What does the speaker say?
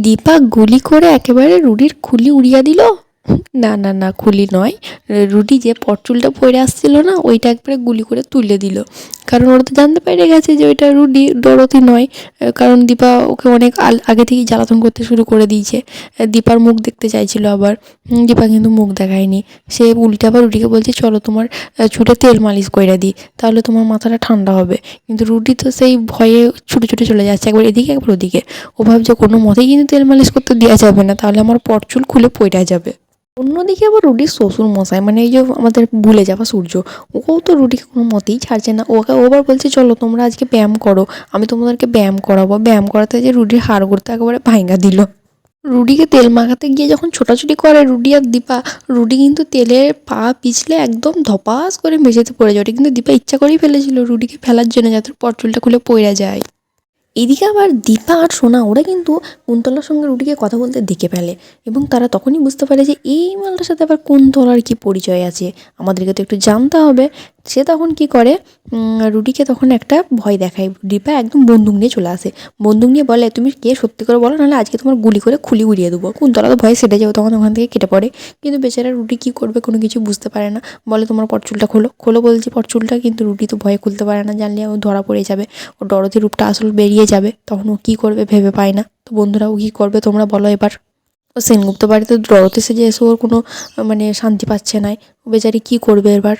দীপা গুলি করে একেবারে রুডির খুলি উড়িয়ে দিল। না না না, খুলি নয়, রুডি যে পরচুলটা পরে আসছিল না, ওইটা একবারে গুলি করে তুলে দিল। কারণ ওরা তো জানতে পেরে গেছে যে ওইটা রুডি, ডরতি নয়। কারণ দীপা ওকে অনেক আগে থেকেই জ্বালাতন করতে শুরু করে দিয়েছে। দীপার মুখ দেখতে চাইছিল আবার, দীপা কিন্তু মুখ দেখায়নি। সে উল্টে আবার রুডিকে বলছে, চলো তোমার চুলে তেল মালিশ কইরা দিই, তাহলে তোমার মাথাটা ঠান্ডা হবে। কিন্তু রুডি তো সেই ভয়ে ছুটে ছুটে চলে যাচ্ছে, একবার এদিকে একবার ওদিকে। ও ভাবছে কোনো মতেই কিন্তু তেল মালিশ করতে দেওয়া যাবে না, তাহলে আমার পরচুল খুলে পইড়া যাবে। অন্যদিকে আবার রুডির শ্বশুর মশাই, মানে এই যে আমাদের ভুলে যাওয়া সূর্য, ওকেও তো রুডিকে কোনো মতেই ছাড়ছে না। ও আবার বলছে, চলো তোমরা আজকে ব্যায়াম করো, আমি তোমাদেরকে ব্যায়াম করাবো। ব্যায়াম করাতে যে রুডির হাড় গোড়টা একেবারে ভাঙা দিল। রুডিকে তেল মাখাতে গিয়ে যখন ছোটাছুটি করে রুডি আর দীপা, রুডি কিন্তু তেলের পা পিছলে একদম ধপাস করে মেঝেতে পড়ে যায়। ওটা কিন্তু দীপা ইচ্ছা করেই ফেলেছিল রুডিকে ফেলার জন্য, যাতে পরচুলটা খুলে পড়ে যায়। এদিকে আবার দীপা আর সোনা ওরা কিন্তু কুন্তলার সঙ্গে রুডিকে কথা বলতে দেখে ফেলে, এবং তারা তখনই বুঝতে পারে যে এই মালটার সাথে আবার কুন্তলার কি পরিচয় আছে, আমাদেরকে তো একটু জানতে হবে। সে তখন কি করে, রুডিকে তখন একটা ভয় দেখায়। দীপা একদম বন্দুক নিয়ে চলে আসে, বন্দুক নিয়ে বলে, তুমি কে সত্যি করে বলো, নাহলে আজকে তোমার গুলি করে খুলি উড়িয়ে দেবো। কুন্তলা তো ভয়ে সেটে যাবে, তখন ওখান থেকে কেটে পড়ে। কিন্তু বেচারা রুডি কী করবে, কোনো কিছু বুঝতে পারে না। বলে, তোমার পরচুলটা খোলো খোলো বলছি পরচুলটা, কিন্তু রুডি তো ভয়ে খুলতে পারে না, জানলে ও ধরা পড়ে যাবে, ও ডরথি রূপটা আসল বেরিয়ে যাবে। তখন ও কী করবে ভেবে পায় না। তো বন্ধুরা, ও কী করবে তোমরা বলো এবার। ও সেনগুপ্ত বাড়িতে ডরথি সেজে এসে ওর কোনো মানে শান্তি পাচ্ছে না, ও বেচারি কী করবে এবার।